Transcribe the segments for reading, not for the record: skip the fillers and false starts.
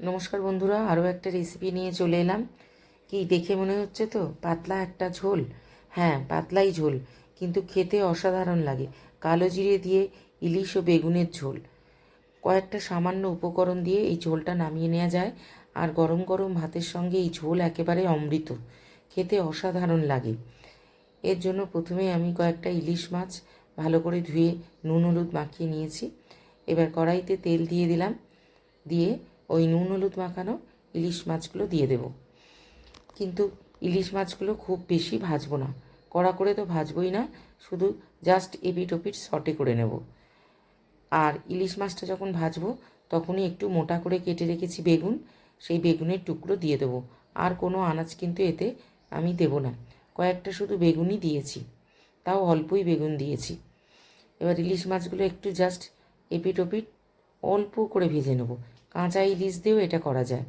নমস্কার বন্ধুরা, আরও একটা রেসিপি নিয়ে চলে এলাম। কি দেখে মনে হচ্ছে তো পাতলা একটা ঝোল? হ্যাঁ, পাতলাই ঝোল, কিন্তু খেতে অসাধারণ লাগে। কালো জিরে দিয়ে ইলিশ ও বেগুনের ঝোল। কয়েকটা সামান্য উপকরণ দিয়ে এই ঝোলটা নামিয়ে নেওয়া যায়, আর গরম গরম ভাতের সঙ্গে এই ঝোল একেবারে অমৃত। খেতে অসাধারণ লাগে। এর জন্য প্রথমে আমি কয়েকটা ইলিশ মাছ ভালো করে ধুয়ে নুন হলুদ মাখিয়ে নিয়েছি। এবার কড়াইতে তেল দিয়ে দিলাম, দিয়ে ওই নুন হলুদ মাখানো ইলিশ মাছগুলো দিয়ে দেব। কিন্তু ইলিশ মাছগুলো খুব বেশি ভাজবো না, কড়া করে তো ভাজবই না, শুধু জাস্ট এপিট ওপিট সটে করে নেব। আর ইলিশ মাছটা যখন ভাজবো তখনই একটু মোটা করে কেটে রেখেছি বেগুন, সেই বেগুনের টুকরো দিয়ে দেবো। আর কোনো আনাজ কিন্তু এতে আমি দেব না, কয়েকটা শুধু বেগুনই দিয়েছি, তাও অল্পই বেগুন দিয়েছি। এবার ইলিশ মাছগুলো একটু জাস্ট এপিট ওপিট অল্প করে ভেজে নেব। কাঁচা ইলিশ দিয়েও এটা করা যায়।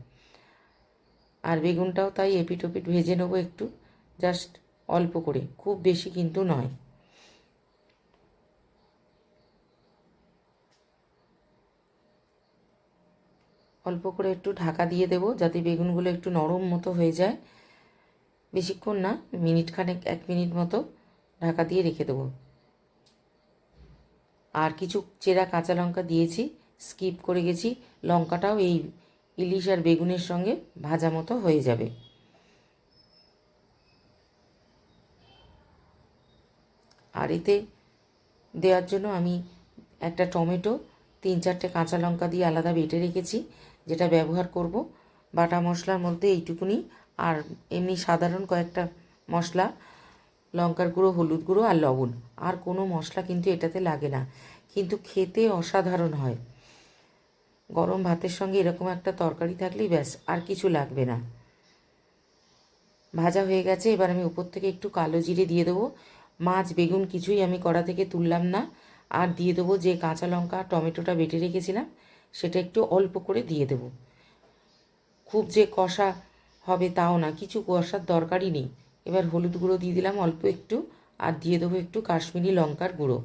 আর বেগুনটাও তাই এপিট ওপিট ভেজে নেবো একটু, জাস্ট অল্প করে, খুব বেশি কিন্তু নয়। অল্প করে একটু ঢাকা দিয়ে দেবো যাতে বেগুনগুলো একটু নরম মতো হয়ে যায়। বেশিক্ষণ না, মিনিট খানেক, 1 মিনিট মতো ঢাকা দিয়ে রেখে দেবো। আর কিছু চেরা কাঁচা লঙ্কা দিয়েছি, স্কিপ করে গেছি। লঙ্কাটাও এই ইলিশ আর বেগুনের সঙ্গে ভাজা মতো হয়ে যাবে। আর এতে দেওয়ার জন্য আমি একটা টমেটো, 3-4টে কাঁচা লঙ্কা দিয়ে আলাদা বেটে রেখেছি, যেটা ব্যবহার করব। বাটা মশলার মধ্যে এইটুকুনি, আর এমনি সাধারণ কয়েকটা মশলা, লঙ্কার গুঁড়ো, হলুদ গুঁড়ো আর লবণ। আর কোনো মশলা কিন্তু এটাতে লাগে না, কিন্তু খেতে অসাধারণ হয়। গরম ভাতের সঙ্গে এরকম একটা তরকারি থাকলেই ব্যাস, আর কিছু লাগবে না। ভাজা হয়ে গেছে, এবার আমি উপর থেকে একটু কালো জিরে দিয়ে দেবো। মাছ বেগুন কিছুই আমি কড়া থেকে তুললাম না। আর দিয়ে দেবো যে কাঁচা লঙ্কা টমেটোটা বেটে রেখেছিলাম, সেটা একটু অল্প করে দিয়ে দেবো। খুব যে কষা হবে তাও না, কিছু কষার দরকারই নেই। এবার হলুদ গুঁড়ো দিয়ে দিলাম অল্প একটু, আর দিয়ে দেবো একটু কাশ্মীরি লঙ্কার গুঁড়ো।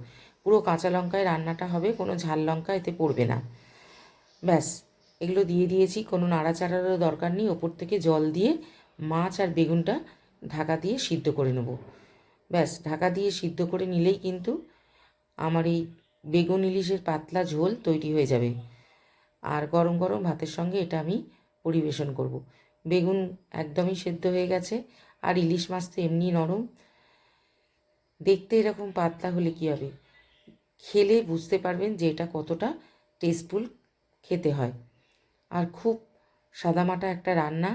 পুরো কাঁচা লঙ্কায় রান্নাটা হবে, কোনো ঝাল লঙ্কা এতে পড়বে না। ব্যাস, এগুলো দিয়ে দিয়েছি, কোনো নাড়াচাড়ারও দরকার নেই। ওপর থেকে জল দিয়ে মাছ আর বেগুনটা ঢাকা দিয়ে সিদ্ধ করে নেব। ব্যাস, ঢাকা দিয়ে সিদ্ধ করে নিলেই কিন্তু আমার এই বেগুন ইলিশের পাতলা ঝোল তৈরি হয়ে যাবে। আর গরম গরম ভাতের সঙ্গে এটা আমি পরিবেশন করব। বেগুন একদমই সেদ্ধ হয়ে গেছে, আর ইলিশ মাছ তো এমনি নরম। দেখতে এরকম পাতলা হলে কী হবে, খেলে বুঝতে পারবেন যে এটা কতটা টেস্টফুল খেতে হয়। আর খুব সাদামাটা একটা রান্না।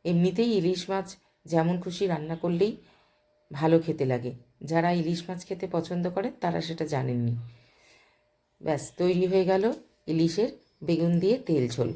এমনিতেই ইলিশ মাছ যেমন খুশি রান্না করলেই ভালো খেতে লাগে। যারা ইলিশ মাছ খেতে পছন্দ করেন তারা সেটা জানেননি। ব্যাস, তৈরি হয়ে গেল ইলিশের বেগুন দিয়ে তেল ঝোল।